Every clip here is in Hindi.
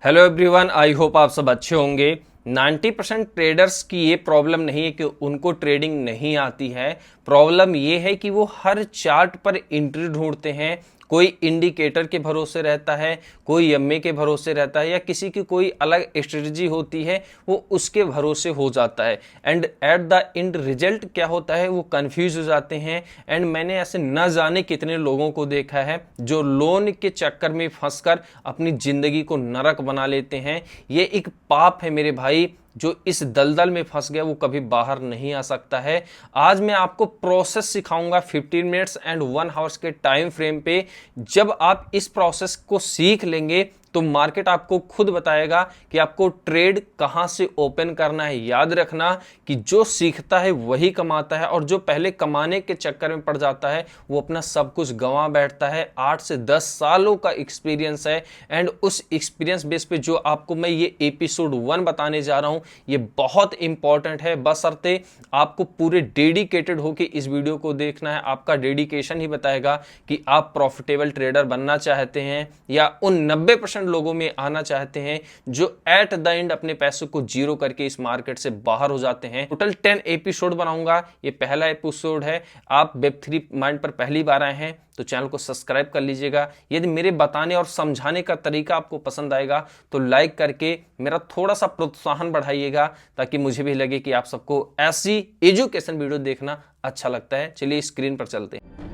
हेलो एवरीवन, आई होप आप सब अच्छे होंगे। 90% ट्रेडर्स की ये प्रॉब्लम नहीं है कि उनको ट्रेडिंग नहीं आती है। प्रॉब्लम ये है कि वो हर चार्ट पर एंट्री ढूंढते हैं। कोई इंडिकेटर के भरोसे रहता है, कोई एमए के भरोसे रहता है, या किसी की कोई अलग स्ट्रेटजी होती है, वो उसके भरोसे हो जाता है। And at the end result क्या होता है, वो कंफ्यूज हो जाते हैं। एंड मैंने ऐसे न जाने कितने लोगों को देखा है जो लोन के चक्कर में फंसकर अपनी जिंदगी को नरक बना लेते हैं। ये एक पाप है मेरे भाई। जो इस दलदल में फंस गया वो कभी बाहर नहीं आ सकता है। आज मैं आपको प्रोसेस सिखाऊंगा 15 मिनट्स एंड 1 आवर्स के टाइम फ्रेम पे। जब आप इस प्रोसेस को सीख लेंगे तो मार्केट आपको खुद बताएगा कि आपको ट्रेड कहां से ओपन करना है। याद रखना कि जो सीखता है वही कमाता है, और जो पहले कमाने के चक्कर में पड़ जाता है वो अपना सब कुछ गंवा बैठता है। 8 से 10 सालों का एक्सपीरियंस है, एंड उस एक्सपीरियंस बेस पे जो आपको मैं ये एपिसोड 1 बताने जा रहा हूं ये बहुत इंपॉर्टेंट है। बशर्ते आपको पूरे डेडिकेटेड होकर इस वीडियो को देखना है। आपका डेडिकेशन ही बताएगा कि आप प्रॉफिटेबल ट्रेडर बनना चाहते हैं या उन 90% लोगों में आना चाहते हैं जो एट द एंड अपने पैसों को जीरो करके इस मार्केट से बाहर हो जाते हैं। टोटल 10 एपिसोड बनाऊंगा, ये पहला एपिसोड है। आप वेब3 माइंड पर पहली बार आए हैं तो चैनल को सब्सक्राइब कर लीजिएगा। यदि मेरे बताने और समझाने का तरीका आपको पसंद आएगा तो लाइक करके मेरा थोड़ा सा प्रोत्साहन बढ़ाइएगा, ताकि मुझे भी लगे कि आप सबको ऐसी एजुकेशन वीडियो देखना अच्छा लगता है। चलिए स्क्रीन पर चलते हैं।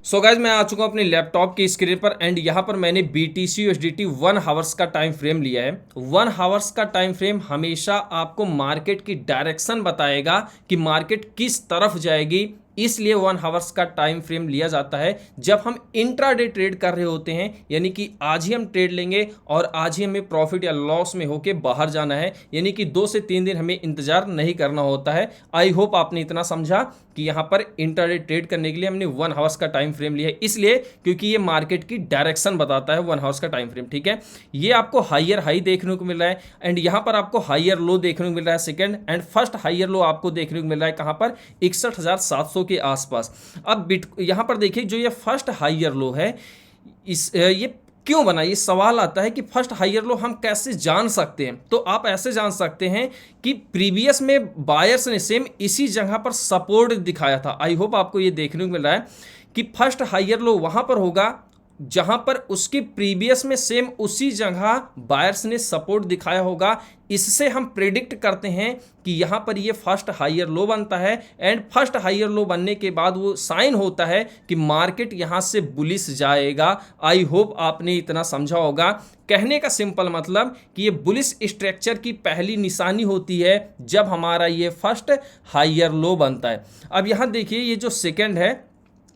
सो गाइज, मैं आ चुका हूं अपने लैपटॉप की स्क्रीन पर, एंड यहां पर मैंने BTC USDT 1 आवर्स का टाइम फ्रेम लिया है। 1 आवर्स का टाइम फ्रेम हमेशा आपको मार्केट की डायरेक्शन बताएगा कि मार्केट किस तरफ जाएगी। इसलिए 1 आवर्स का टाइम फ्रेम लिया जाता है जब हम इंट्राडे ट्रेड कर रहे होते हैं, यानी कि आज ही हम ट्रेड लेंगे और आज ही हमें प्रॉफिट या लॉस में होके बाहर जाना है, यानी कि 2 से 3 दिन हमें इंतजार नहीं करना होता है। आई होप आपने इतना समझा कि यहाँ पर इंट्राडे ट्रेड करने के लिए हमने 1 आवर्स का टाइम फ्रेम लिया है, इसलिए क्योंकि ये मार्केट की डायरेक्शन बताता है 1 आवर्स का टाइम फ्रेम। ठीक है, ये आपको हायर हाई देखने को मिल रहा है, एंड यहाँ पर आपको हायर लो देखने को मिल रहा है सेकंड, एंड फर्स्ट हायर लो आपको देखने को मिल रहा है कहाँ पर 61,700 के आसपास। अब यहां पर देखिए जो ये फर्स्ट हायर लो है, ये क्यों बना, ये सवाल आता है कि फर्स्ट हायर लो हम कैसे जान सकते हैं। तो आप ऐसे जान सकते हैं कि प्रीवियस में बायर्स ने सेम इसी जगह पर सपोर्ट दिखाया था। आई होप आपको ये देखने को मिल रहा है कि फर्स्ट हायर लो वहां पर होगा जहां पर उसके प्रीवियस में सेम उसी जगह बायर्स ने सपोर्ट दिखाया होगा। इससे हम प्रेडिक्ट करते हैं कि यहां पर ये फर्स्ट हायर लो बनता है, एंड फर्स्ट हायर लो बनने के बाद वो साइन होता है कि मार्केट यहां से बुलिश जाएगा। आई होप आपने इतना समझा होगा। कहने का सिंपल मतलब कि ये बुलिश स्ट्रक्चर की पहली निशानी होती है जब हमारा ये फर्स्ट हायर लो बनता है। अब यहां देखिए ये जो सेकेंड है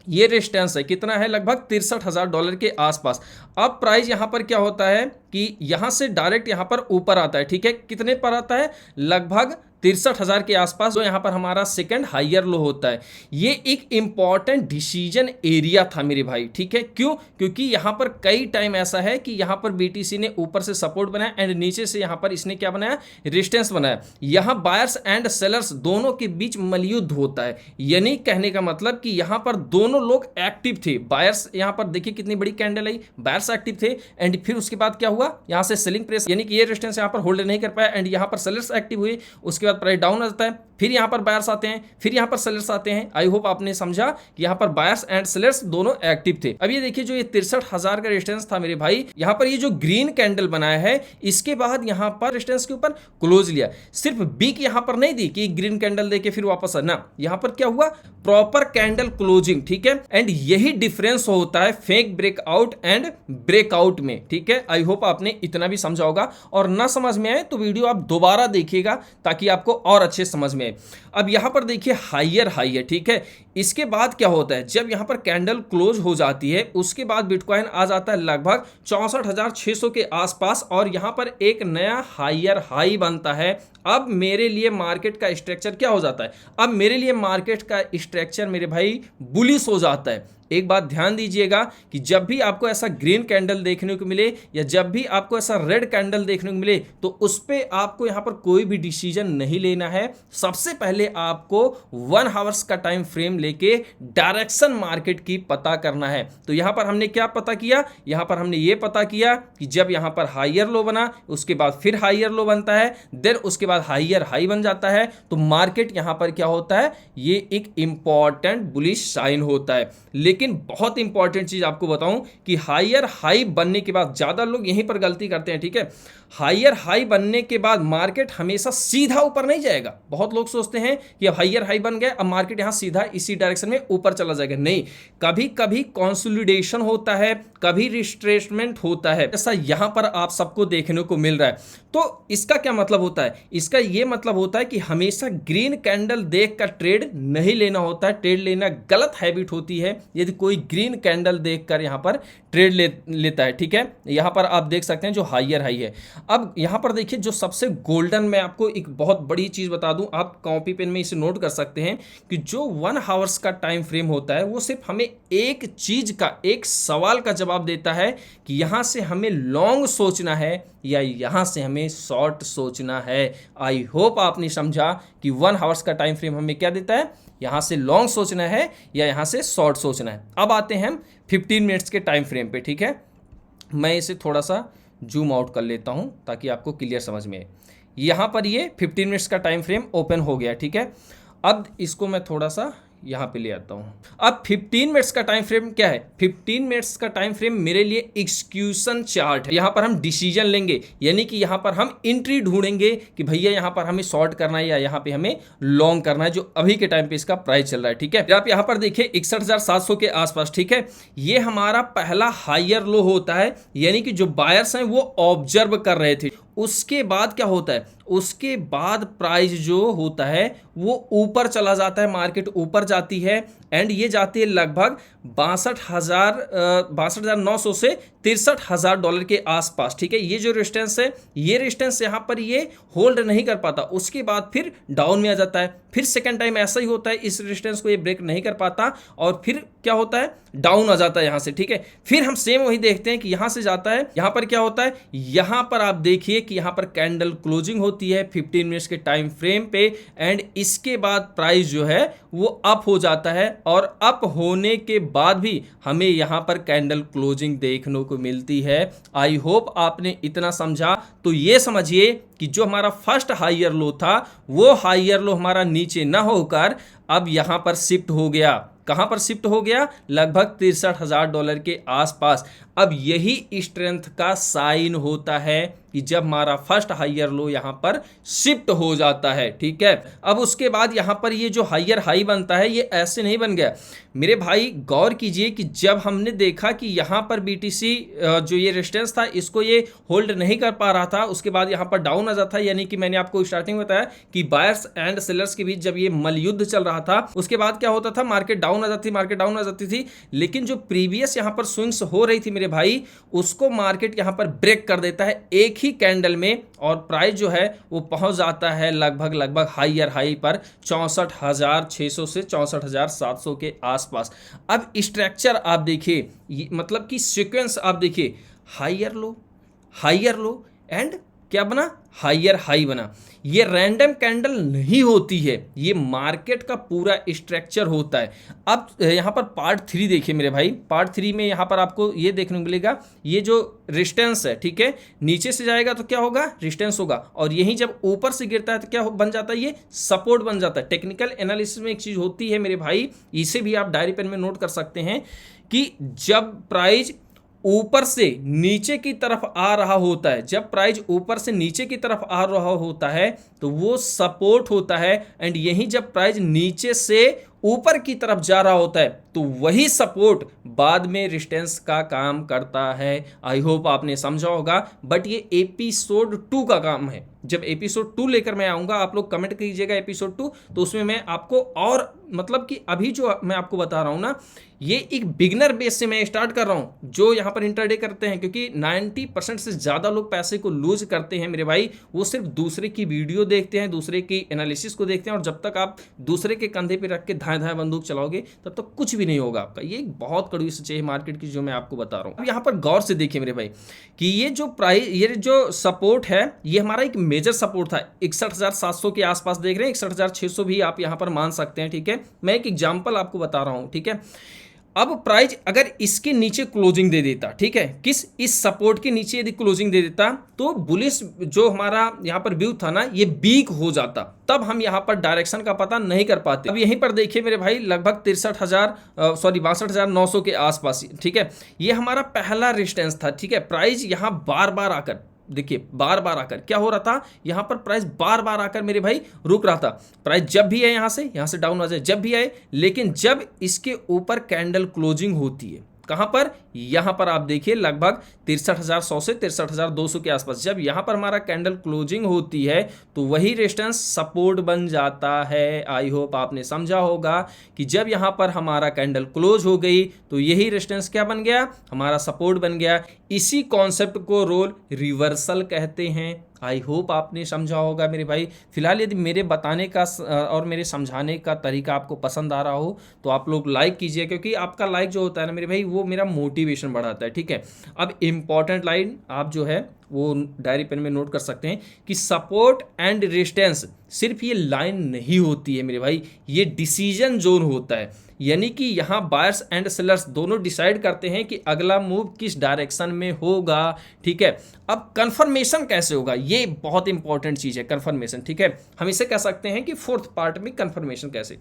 ये रेजिस्टेंस है, कितना है, लगभग $63,000 के आसपास। अब प्राइस यहां पर क्या होता है कि यहां से डायरेक्ट यहां पर ऊपर आता है। ठीक है, कितने पर आता है, लगभग 63,000 के आसपास, जो यहां पर हमारा सेकंड हायर लो होता है। ये एक इंपॉर्टेंट डिसीजन एरिया था मेरे भाई। ठीक है, क्यों, क्योंकि यहां पर कई टाइम ऐसा है कि यहां पर BTC ने ऊपर से सपोर्ट बनाया एंड नीचे से यहां पर इसने क्या बनाया, रेजिस्टेंस बनाया। यहां बायर्स एंड सेलर्स दोनों के बीच मलयुद्ध होता है, यानी कहने का मतलब कि यहां पर दोनों लोग एक्टिव थे। बायर्स यहां पर देखिए कितनी बड़ी कैंडल आई, बायर्स एक्टिव थे, एंड फिर उसके बाद क्या हुआ, यहां से सेलिंग प्रेस, यानी कि ये रेजिस्टेंस यहां पर होल्ड नहीं कर पाया, एंड यहां पर सेलर्स एक्टिव हुए। उसके बाद प्राइस डाउन आ जाता है, फिर यहां पर बायर्स आते हैं, फिर यहां पर सेलर्स आते हैं। आई होप आपने समझा कि यहां पर बायर्स एंड सेलर्स दोनों एक्टिव थे। अब ये देखिए जो ये 63,000 का रेजिस्टेंस था मेरे भाई, यहां पर ये जो ग्रीन कैंडल बनाया है इसके बाद यहां पर रेजिस्टेंस के ऊपर क्लोज लिया। सिर्फ बीक यहां पर नहीं दी कि ग्रीन कैंडल देके फिर वापस आना, यहां पर क्या हुआ, प्रॉपर कैंडल क्लोजिंग। ठीक है, एंड यही डिफरेंस होता है फेक ब्रेकआउट एंड ब्रेकआउट में। ठीक है, आई होप आपने इतना भी समझा होगा, और ना समझ में आए तो वीडियो आप दोबारा देखिएगा ताकि आपको और अच्छे समझ में आए। अब यहां पर देखिए हायर हाई है। ठीक है, इसके बाद क्या होता है, जब यहां पर कैंडल क्लोज हो जाती है उसके बाद बिटकॉइन आ जाता है लगभग 64,600 के आसपास, और यहां पर एक नया हायर हाई बनता है। अब मेरे लिए मार्केट का स्ट्रक्चर क्या हो जाता है, अब मेरे लिए मार्केट का स्ट्रक्चर मेरे भाई बुलिश हो जाता है। एक बात ध्यान दीजिएगा कि जब भी आपको ऐसा ग्रीन कैंडल देखने को मिले या जब भी आपको ऐसा रेड कैंडल देखने को मिले तो उस पे आपको यहां पर कोई भी डिसीजन नहीं लेना है। सबसे पहले आपको 1 आवर्स का टाइम फ्रेम लेके डायरेक्शन मार्केट की पता करना है। तो यहां पर हमने क्या पता किया, यहां पर हमने ये पता किया कि जब यहां पर हायर लो बना, उसके बाद फिर हायर लो बनता है, देन उसके बाद हायर हाई बन जाता है, तो मार्केट यहां पर क्या होता है, ये एक इंपॉर्टेंट बुलिश साइन होता है। लेकिन बहुत इंपॉर्टेंट चीज आपको बताऊं कि हायर हाई बनने के बाद, ज्यादा लोग यहीं पर गलती करते हैं, ठीक है, हायर हाई बनने के बाद मार्केट हमेशा सीधा ऊपर नहीं जाएगा। बहुत लोग सोचते हैं कि अब हायर हाई बन गया, अब मार्केट यहां सीधा इसी डायरेक्शन में ऊपर चला जाएगा। नहीं, कभी कभी कंसोलिडेशन होता है, कभी रिट्रेसमेंट होता है, ऐसा यहां पर आप सबको देखने को मिल रहा है। तो इसका क्या मतलब होता है, इसका यह मतलब होता है कि हमेशा ग्रीन कैंडल देखकर ट्रेड नहीं लेना होता है। ट्रेड लेना गलत हैबिट होती है यदि कोई ग्रीन कैंडल देखकर यहां पर ट्रेड लेता है, ठीक है। यहां पर आप देख सकते हैं जो हायर हाई है। अब यहां पर देखिए जो सबसे गोल्डन, मैं आपको एक बहुत बड़ी चीज बता दूं, आप कॉपी पेन में इसे नोट कर सकते हैं कि जो 1 आवर्स का टाइम फ्रेम होता है वो सिर्फ हमें एक चीज का, एक सवाल का जवाब देता है कि यहां से हमें लॉन्ग सोचना है या यहां से हमें शॉर्ट सोचना है। आई होप आपने समझा कि 1 आवर्स का टाइम फ्रेम हमें क्या देता है, यहां से लॉन्ग सोचना है या यहां से शॉर्ट सोचना है। अब आते हैं हम 15 मिनट्स के टाइम फ्रेम पे, ठीक है। मैं इसे थोड़ा सा जूम आउट कर लेता हूं ताकि आपको क्लियर समझ में आए। यहां पर ये 15 मिनट्स का टाइम फ्रेम ओपन हो गया, ठीक है। अब इसको मैं थोड़ा सा यहां पे ले आता हूं। अब 15 मिनट्स का टाइम फ्रेम क्या है, 15 मिनट्स का टाइम फ्रेम मेरे लिए एक्सक्यूशन चार्ट है। यहां पर हम डिसीजन लेंगे, यानी कि यहां पर हम एंट्री ढूंढेंगे कि भैया यहां पर हमें शॉर्ट करना है या यहां पे हमें लॉन्ग करना है, जो अभी के टाइम पे इसका प्राइस चल रहा है, ठीक है। आप यहां पर देखिए 61,700 के आसपास, ठीक है। ये हमारा पहला हायर लो होता है, यानी कि जो बायर्स हैं वो ऑब्जर्व कर रहे थे। उसके बाद क्या होता है, उसके बाद प्राइस जो होता है वो ऊपर चला जाता है, मार्केट ऊपर जाती है एंड ये जाती है लगभग 62,900 से 63,000 डॉलर के आसपास, ठीक है। ये जो रेजिस्टेंस है, ये रेजिस्टेंस यहाँ पर ये होल्ड नहीं कर पाता, उसके बाद फिर डाउन में आ जाता है। फिर सेकंड टाइम ऐसा ही होता है, इस रेजिस्टेंस को ये ब्रेक नहीं कर पाता और फिर क्या होता है, डाउन आ जाता है यहाँ से, ठीक है। फिर हम सेम वही देखते हैं कि यहाँ से जाता है, यहाँ पर क्या होता है, यहाँ पर आप देखिए कि यहाँ पर कैंडल क्लोजिंग होती है 15 मिनट्स के टाइम फ्रेम पे एंड इसके बाद प्राइस जो है वो अप हो जाता है और अप होने के बाद भी हमें यहाँ पर कैंडल क्लोजिंग देखने को मिलती है। आई होप आपने इतना समझा। तो ये समझिए कि जो हमारा फर्स्ट हायर लो था वो हायर लो हमारा नीचे ना होकर अब यहाँ पर शिफ्ट हो गया। कहां पर शिफ्ट हो गया, लगभग 63,000 डॉलर के आसपास। अब यही स्ट्रेंथ का साइन होता है कि जब हमारा फर्स्ट हायर लो यहां पर शिफ्ट हो जाता है, ठीक है। अब उसके बाद यहां पर ये जो हायर हाई बनता है ये ऐसे नहीं बन गया मेरे भाई, गौर कीजिए कि जब हमने देखा कि यहां पर बीटीसी जो ये रेजिस्टेंस था इसको ये होल्ड नहीं कर पा रहा था, उसके बाद यहां पर डाउन आ जाता है, यानी कि मैंने आपको स्टार्टिंग में बताया कि बायर्स एंड सेलर्स के बीच जब ये मलयुद्ध चल रहा था उसके बाद क्या होता था, मार्केट डाउन आ जाती थी। लेकिन जो प्रीवियस यहां पर स्विंग्स हो रही थी मेरे भाई, उसको मार्केट यहां पर ब्रेक कर देता है एक ही कैंडल में और प्राइस जो है वो पहुंच जाता है लगभग हायर हाई पर 64,600 से 64,700 के आसपास। अब स्ट्रक्चर आप देखिए, मतलब कि सीक्वेंस आप देखिए, हायर लो एंड क्या बना, हायर हाई बना। ये रैंडम कैंडल नहीं होती है, ये मार्केट का पूरा स्ट्रक्चर होता है। अब यहाँ पर पार्ट 3 देखिए मेरे भाई, पार्ट 3 में यहाँ पर आपको ये देखने को मिलेगा, ये जो रेजिस्टेंस है, ठीक है, नीचे से जाएगा तो क्या होगा, रेजिस्टेंस होगा और यहीं जब ऊपर से गिरता है तो क्या बन जाता है, ये सपोर्ट बन जाता है। टेक्निकल एनालिसिस में एक चीज होती है मेरे भाई, इसे भी आप डायरी पेन में नोट कर सकते हैं कि जब प्राइस ऊपर से नीचे की तरफ आ रहा होता है, जब प्राइस ऊपर से नीचे की तरफ आ रहा होता है तो वो सपोर्ट होता है एंड यही जब प्राइस नीचे से ऊपर की तरफ जा रहा होता है तो वही सपोर्ट बाद में रेजिस्टेंस का काम करता है। आई होप आपने समझा होगा, बट ये एपिसोड 2 का काम है। जब एपिसोड 2 लेकर मैं आऊंगा, आप लोग कमेंट कीजिएगा एपिसोड 2, तो उसमें मैं आपको और मतलब कि अभी जो मैं आपको बता रहा हूँ ना, ये एक बिगनर बेस से मैं स्टार्ट कर रहा हूँ जो यहाँ पर इंटरडे करते हैं, क्योंकि 90% से ज़्यादा लोग पैसे को लूज करते हैं मेरे भाई, वो सिर्फ दूसरे की वीडियो देखते हैं, दूसरे की एनालिसिस को देखते हैं, और जब तक आप दूसरे के कंधे पे रख के धाए धाए बंदूक चलाओगे तब तक कुछ भी नहीं होगा आपका। ये एक बहुत कड़वी सच्चाई है मार्केट की जो मैं आपको बता रहा हूँ। अब यहाँ पर गौर से देखिए मेरे भाई कि ये जो सपोर्ट है ये हमारा एक मेजर सपोर्ट था 61,700 के आसपास देख रहे हैं, 61,600 भी आप यहाँ पर मान सकते हैं, ठीक है। मैं एक एग्जाम्पल आपको बता रहा हूँ, ठीक है। अब प्राइस अगर इसके नीचे क्लोजिंग दे देता, ठीक है, इस सपोर्ट के नीचे यदि क्लोजिंग दे देता तो बुलिश जो हमारा यहाँ पर व्यू था ना ये वीक हो जाता, तब हम यहाँ पर डायरेक्शन का पता नहीं कर पाते। अब यहीं पर देखिए मेरे भाई लगभग 62,900 के आसपास, ठीक है, ये हमारा पहला रेजिस्टेंस था, ठीक है। प्राइस यहाँ बार बार आकर देखिए बार बार आकर क्या हो रहा था, यहां पर प्राइस बार बार आकर मेरे भाई रुक रहा था। प्राइस जब भी आए यहां से डाउन आ जाए, जब भी आए, लेकिन जब इसके ऊपर कैंडल क्लोजिंग होती है, कहां पर, यहां पर आप देखिए लगभग 63,100 से 63,200 के आसपास, जब यहां पर हमारा कैंडल क्लोजिंग होती है तो वही रेजिस्टेंस सपोर्ट बन जाता है। आई होप आपने समझा होगा कि जब यहां पर हमारा कैंडल क्लोज हो गई तो यही रेजिस्टेंस क्या बन गया, हमारा सपोर्ट बन गया। इसी कॉन्सेप्ट को रोल रिवर्सल कहते हैं। आई होप आपने समझा होगा मेरे भाई। फिलहाल यदि मेरे बताने का और मेरे समझाने का तरीका आपको पसंद आ रहा हो तो आप लोग लाइक कीजिए, क्योंकि आपका लाइक जो होता है ना मेरे भाई वो मेरा मोटिवेशन बढ़ाता है, ठीक है। अब इंपॉर्टेंट लाइन आप जो है वो डायरी पेन में नोट कर सकते हैं कि सपोर्ट एंड रेजिस्टेंस सिर्फ ये लाइन नहीं होती है मेरे भाई, ये डिसीजन जोन होता है। यानी कि यहाँ बायर्स एंड सेलर्स दोनों डिसाइड करते हैं कि अगला मूव किस डायरेक्शन में होगा, ठीक है। अब कंफर्मेशन कैसे होगा, ये बहुत इंपॉर्टेंट चीज़ है कंफर्मेशन, ठीक है। हम इसे कह सकते हैं कि फोर्थ पार्ट में कंफर्मेशन कैसे।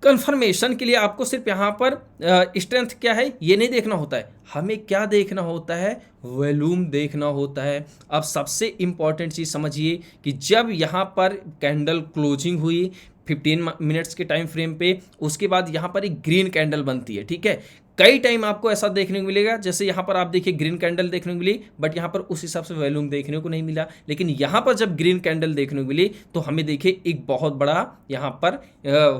कंफर्मेशन के लिए आपको सिर्फ यहाँ पर स्ट्रेंथ क्या है ये नहीं देखना होता है, हमें क्या देखना होता है, वॉल्यूम देखना होता है। अब सबसे इंपॉर्टेंट चीज़ समझिए कि जब यहाँ पर कैंडल क्लोजिंग हुई 15 मिनट्स के टाइम फ्रेम पे, उसके बाद यहाँ पर एक ग्रीन कैंडल बनती है, ठीक है। कई टाइम आपको ऐसा देखने को मिलेगा, जैसे यहाँ पर आप देखिए ग्रीन कैंडल देखने को मिली, बट यहाँ पर उस हिसाब से वॉल्यूम देखने को नहीं मिला। लेकिन यहाँ पर जब ग्रीन कैंडल देखने को मिली तो हमें देखिए एक बहुत बड़ा यहाँ पर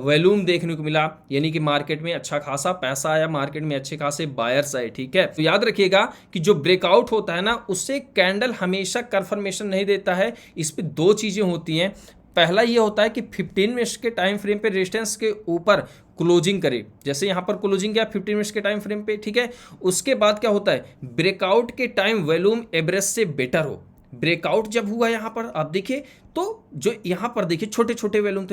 वॉल्यूम देखने को मिला, यानी कि मार्केट में अच्छा खासा पैसा आया, मार्केट में अच्छे खासे बायर्स आए, ठीक है। तो याद रखिएगा कि जो ब्रेकआउट होता है ना उससे कैंडल हमेशा कंफर्मेशन नहीं देता है। इस पर दो चीज़ें होती हैं। पहला ये होता है कि 15 मिनट्स के टाइम फ्रेम पे रेजिस्टेंस के ऊपर क्लोजिंग करे, जैसे यहाँ पर क्लोजिंग किया 15 मिनट्स के टाइम फ्रेम पे, ठीक है। उसके बाद क्या होता है, ब्रेकआउट के टाइम वॉल्यूम एवरेज से बेटर हो। ब्रेकआउट जब हुआ यहाँ पर आप देखिए तो जो यहाँ पर देखिए छोटे छोटे वॉल्यूम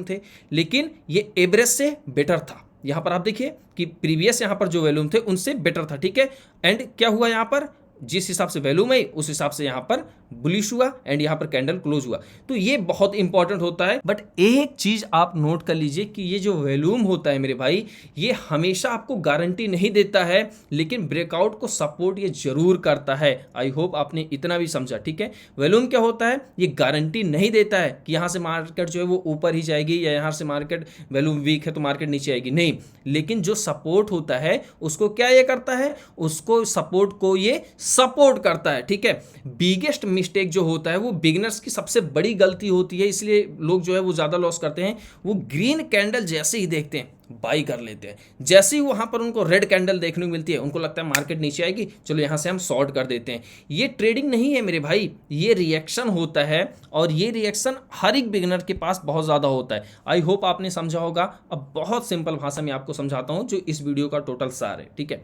थे, लेकिन ये एवरेज से बेटर था। यहाँ पर आप देखिए कि प्रीवियस यहाँ पर जो वॉल्यूम थे उनसे बेटर था, ठीक है। एंड क्या हुआ यहाँ पर, जिस हिसाब से वैल्यूम आई उस हिसाब से यहाँ पर बुलिश हुआ एंड यहाँ पर कैंडल क्लोज हुआ। तो ये बहुत इंपॉर्टेंट होता है। बट एक चीज आप नोट कर लीजिए कि ये जो वैल्यूम होता है मेरे भाई ये हमेशा आपको गारंटी नहीं देता है, लेकिन ब्रेकआउट को सपोर्ट ये जरूर करता है। आई होप आपने इतना भी समझा, ठीक है। वैल्यूम क्या होता है, ये गारंटी नहीं देता है कि यहाँ से मार्केट जो है वो ऊपर ही जाएगी या यहाँ से मार्केट वैल्यूम वीक है तो मार्केट नीचे आएगी, नहीं। लेकिन जो सपोर्ट होता है उसको क्या ये करता है, उसको सपोर्ट को ये सपोर्ट करता है, ठीक है। बिगेस्ट मिस्टेक जो होता है वो बिगिनर्स की सबसे बड़ी गलती होती है, इसलिए लोग जो है वो ज़्यादा लॉस करते हैं। वो ग्रीन कैंडल जैसे ही देखते हैं बाई कर लेते हैं, जैसे ही वहाँ पर उनको रेड कैंडल देखने को मिलती है उनको लगता है मार्केट नीचे आएगी, चलो यहाँ से हम शॉर्ट कर देते हैं। ये ट्रेडिंग नहीं है मेरे भाई, ये रिएक्शन होता है, और ये रिएक्शन हर एक बिगिनर के पास बहुत ज़्यादा होता है। आई होप आपने समझा होगा। अब बहुत सिंपल भाषा में आपको समझाता हूँ जो इस वीडियो का टोटल सार है, ठीक है।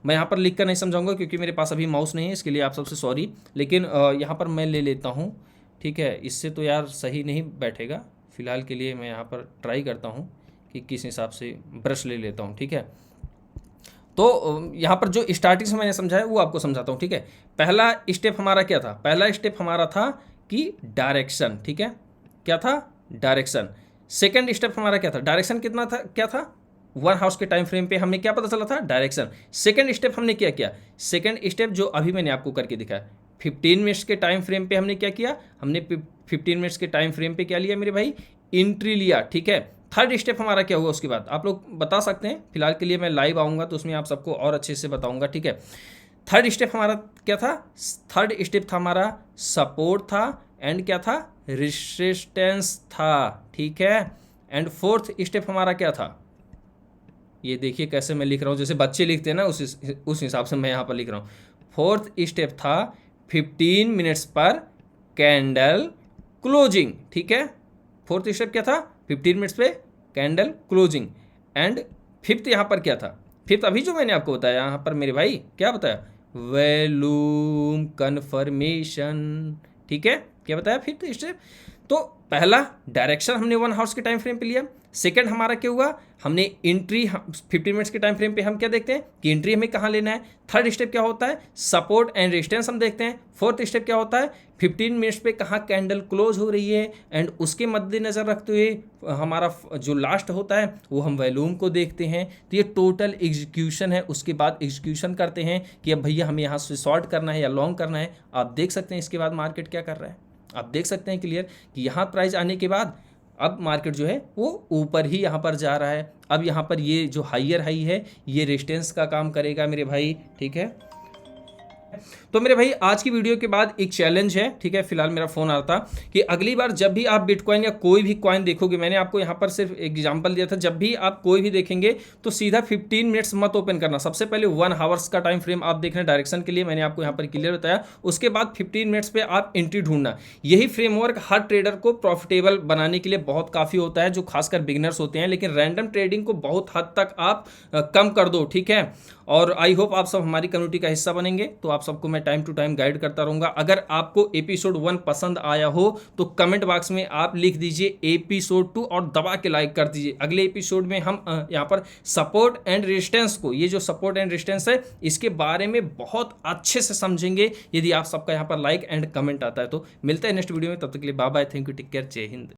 मैं यहाँ पर लिख कर नहीं समझाऊंगा क्योंकि मेरे पास अभी माउस नहीं है, इसके लिए आप सबसे सॉरी, लेकिन यहाँ पर मैं ले लेता हूँ, ठीक है। इससे तो यार सही नहीं बैठेगा, फिलहाल के लिए मैं यहाँ पर ट्राई करता हूँ कि किस हिसाब से ब्रश ले लेता हूँ, ठीक है। तो यहाँ पर जो स्टार्टिंग से मैंने समझाया वो आपको समझाता हूँ, ठीक है। पहला स्टेप हमारा क्या था, पहला स्टेप हमारा था कि डायरेक्शन, ठीक है, क्या था, डायरेक्शन। सेकंड स्टेप हमारा क्या था, डायरेक्शन कितना था, क्या था, 1 हाउस के टाइम फ्रेम पे हमने क्या पता चला था, डायरेक्शन। सेकंड स्टेप हमने क्या किया, सेकंड स्टेप जो अभी मैंने आपको करके दिखाया 15 मिनट्स के टाइम फ्रेम पे हमने क्या किया, हमने 15 मिनट्स के टाइम फ्रेम पे क्या लिया मेरे भाई, एंट्री लिया, ठीक है। थर्ड स्टेप हमारा क्या हुआ उसके बाद, आप लोग बता सकते हैं। फिलहाल के लिए मैं लाइव आऊँगा तो उसमें आप सबको और अच्छे से बताऊँगा, ठीक है। थर्ड स्टेप हमारा क्या था, थर्ड स्टेप था हमारा सपोर्ट था, एंड क्या था, रेजिस्टेंस था, ठीक है। एंड फोर्थ स्टेप हमारा क्या था, ये देखिए कैसे मैं लिख रहा हूँ, जैसे बच्चे लिखते हैं ना उस हिसाब से मैं यहाँ पर लिख रहा हूँ। फोर्थ स्टेप था 15 मिनट्स पर कैंडल क्लोजिंग, ठीक है। फोर्थ स्टेप क्या था, 15 मिनट्स पे कैंडल क्लोजिंग। एंड फिफ्थ यहाँ पर क्या था, फिफ्थ अभी जो मैंने आपको बताया यहाँ पर मेरे भाई, क्या बताया, वॉल्यूम कन्फर्मेशन, ठीक है। क्या बताया फिफ्थ स्टेप, तो पहला डायरेक्शन हमने 1 आवर्स के टाइम फ्रेम पे लिया। सेकंड हमारा क्या हुआ, हमने एंट्री 15 मिनट्स के टाइम फ्रेम पे हम क्या देखते हैं कि एंट्री हमें कहाँ लेना है। थर्ड स्टेप क्या होता है, सपोर्ट एंड रेजिस्टेंस हम देखते हैं। फोर्थ स्टेप क्या होता है, 15 मिनट्स पे कहाँ कैंडल क्लोज हो रही है, एंड उसके मद्देनजर रखते हुए हमारा जो लास्ट होता है वो हम वॉल्यूम को देखते हैं। तो ये टोटल एग्जीक्यूशन है। उसके बाद एग्जीक्यूशन करते हैं कि अब भैया हमें यहाँ से शॉर्ट करना है या लॉन्ग करना है। आप देख सकते हैं इसके बाद मार्केट क्या कर रहा है, आप देख सकते हैं क्लियर कि यहाँ प्राइस आने के बाद अब मार्केट जो है वो ऊपर ही यहाँ पर जा रहा है। अब यहाँ पर ये जो हाइयर हाई है ये रेजिस्टेंस का काम करेगा मेरे भाई, ठीक है। तो मेरे भाई आज की वीडियो के बाद एक चैलेंज है, ठीक है। फिलहाल मेरा फोन आ रहा था कि अगली बार जब भी आप बिटकॉइन या कोई भी कॉइन देखोगे, मैंने आपको यहाँ पर सिर्फ एग्जांपल दिया था, जब भी आप कोई भी देखेंगे तो सीधा 15 मिनट्स मत ओपन करना। सबसे पहले 1 आवर्स का टाइम फ्रेम आप देखना डायरेक्शन के लिए, मैंने आपको यहाँ पर क्लियर बताया। उसके बाद 15 मिनट्स पे आप एंट्री ढूंढना। यही फ्रेमवर्क हर ट्रेडर को प्रॉफिटेबल बनाने के लिए बहुत काफ़ी होता है, जो खासकर बिगिनर्स होते हैं। लेकिन रैंडम ट्रेडिंग को बहुत हद तक आप कम कर दो, ठीक है। और आई होप आप सब हमारी कम्युनिटी का हिस्सा बनेंगे, तो आप सबको मैं टाइम टू टाइम गाइड करता रहूँगा। अगर आपको एपिसोड 1 पसंद आया हो तो कमेंट बॉक्स में आप लिख दीजिए एपिसोड 2 और दबा के लाइक कर दीजिए। अगले एपिसोड में हम यहाँ पर सपोर्ट एंड रेजिस्टेंस को, ये जो सपोर्ट एंड रेजिस्टेंस है इसके बारे में बहुत अच्छे से समझेंगे, यदि आप सबका यहाँ पर लाइक एंड कमेंट आता है तो। मिलते हैं नेक्स्ट वीडियो में, तब तक के लिए bye bye, thank you, take care, जय हिंद।